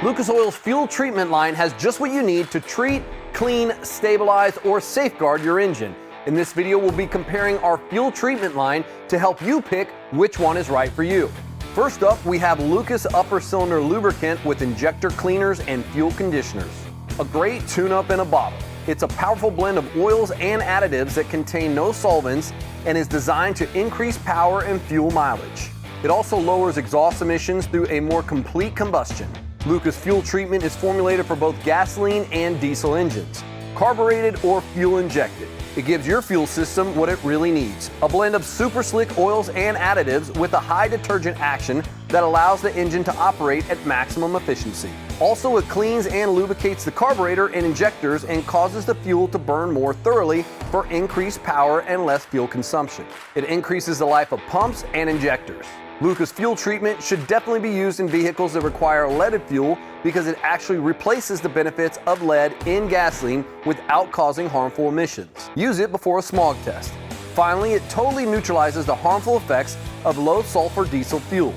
Lucas Oil's fuel treatment line has just what you need to treat, clean, stabilize, or safeguard your engine. In this video, we'll be comparing our fuel treatment line to help you pick which one is right for you. First up, we have Lucas upper cylinder lubricant with injector cleaners and fuel conditioners. A great tune-up in a bottle. It's a powerful blend of oils and additives that contain no solvents and is designed to increase power and fuel mileage. It also lowers exhaust emissions through a more complete combustion. Lucas fuel treatment is formulated for both gasoline and diesel engines, carbureted or fuel injected. It gives your fuel system what it really needs, a blend of super slick oils and additives with a high detergent action that allows the engine to operate at maximum efficiency. Also, it cleans and lubricates the carburetor and injectors and causes the fuel to burn more thoroughly for increased power and less fuel consumption. It increases the life of pumps and injectors. Lucas fuel treatment should definitely be used in vehicles that require leaded fuel because it actually replaces the benefits of lead in gasoline without causing harmful emissions. Use it before a smog test. Finally, it totally neutralizes the harmful effects of low sulfur diesel fuel.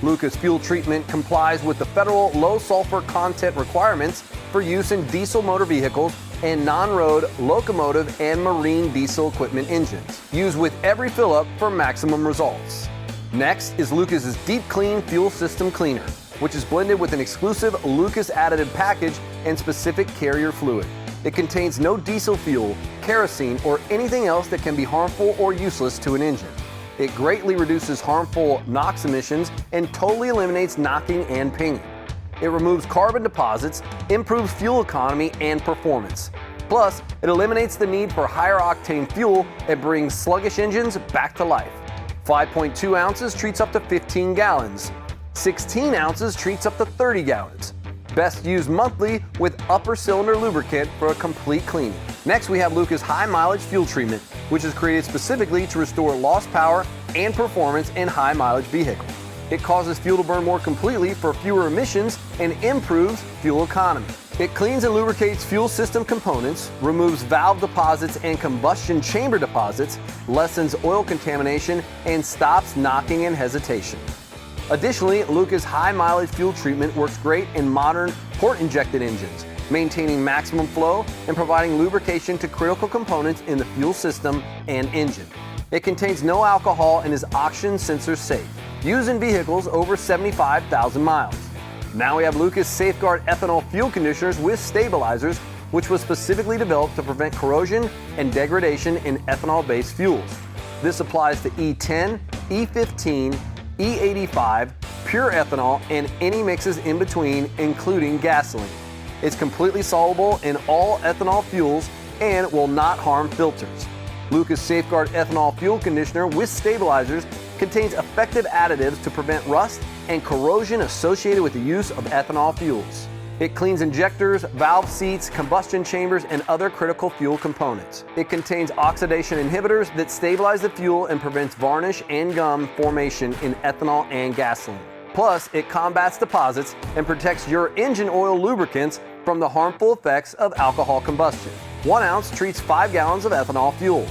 Lucas fuel treatment complies with the federal low sulfur content requirements for use in diesel motor vehicles and non-road locomotive and marine diesel equipment engines. Use with every fill-up for maximum results. Next is Lucas's Deep Clean Fuel System Cleaner, which is blended with an exclusive Lucas additive package and specific carrier fluid. It contains no diesel fuel, kerosene, or anything else that can be harmful or useless to an engine. It greatly reduces harmful NOx emissions and totally eliminates knocking and pinging. It removes carbon deposits, improves fuel economy and performance. Plus, it eliminates the need for higher octane fuel and brings sluggish engines back to life. 5.2 ounces treats up to 15 gallons. 16 ounces treats up to 30 gallons. Best used monthly with upper cylinder lubricant for a complete cleaning. Next, we have Lucas high mileage fuel treatment, which is created specifically to restore lost power and performance in high mileage vehicles. It causes fuel to burn more completely for fewer emissions and improves fuel economy. It cleans and lubricates fuel system components, removes valve deposits and combustion chamber deposits, lessens oil contamination, and stops knocking and hesitation. Additionally, Lucas high mileage fuel treatment works great in modern port-injected engines, maintaining maximum flow and providing lubrication to critical components in the fuel system and engine. It contains no alcohol and is oxygen sensor safe. Used in vehicles over 75,000 miles. Now we have Lucas Safeguard Ethanol Fuel Conditioners with Stabilizers, which was specifically developed to prevent corrosion and degradation in ethanol-based fuels. This applies to E10, E15, E85, pure ethanol, and any mixes in between, including gasoline. It's completely soluble in all ethanol fuels and will not harm filters. Lucas Safeguard Ethanol Fuel Conditioner with Stabilizers contains effective additives to prevent rust and corrosion associated with the use of ethanol fuels. It cleans injectors, valve seats, combustion chambers, and other critical fuel components. It contains oxidation inhibitors that stabilize the fuel and prevents varnish and gum formation in ethanol and gasoline. Plus, it combats deposits and protects your engine oil lubricants from the harmful effects of alcohol combustion. 1 ounce treats 5 gallons of ethanol fuel.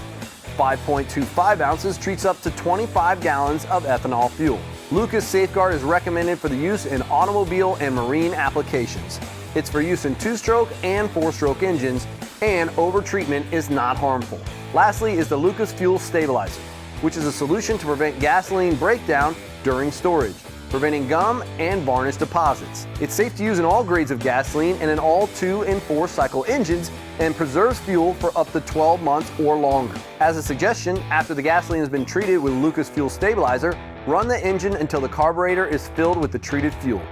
5.25 ounces treats up to 25 gallons of ethanol fuel. Lucas Safeguard is recommended for the use in automobile and marine applications. It's for use in 2-stroke and 4-stroke engines, and over-treatment is not harmful. Lastly is the Lucas Fuel Stabilizer, which is a solution to prevent gasoline breakdown during storage, preventing gum and varnish deposits. It's safe to use in all grades of gasoline and in all 2- and 4-cycle engines, and preserves fuel for up to 12 months or longer. As a suggestion, after the gasoline has been treated with Lucas Fuel Stabilizer, run the engine until the carburetor is filled with the treated fuel.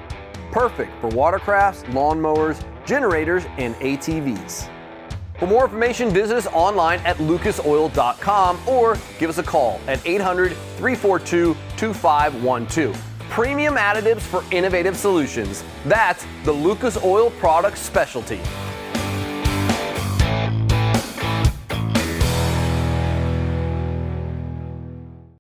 Perfect for watercrafts, lawnmowers, generators, and ATVs. For more information, visit us online at lucasoil.com or give us a call at 800-342-2512. Premium additives for innovative solutions. That's the Lucas Oil product specialty.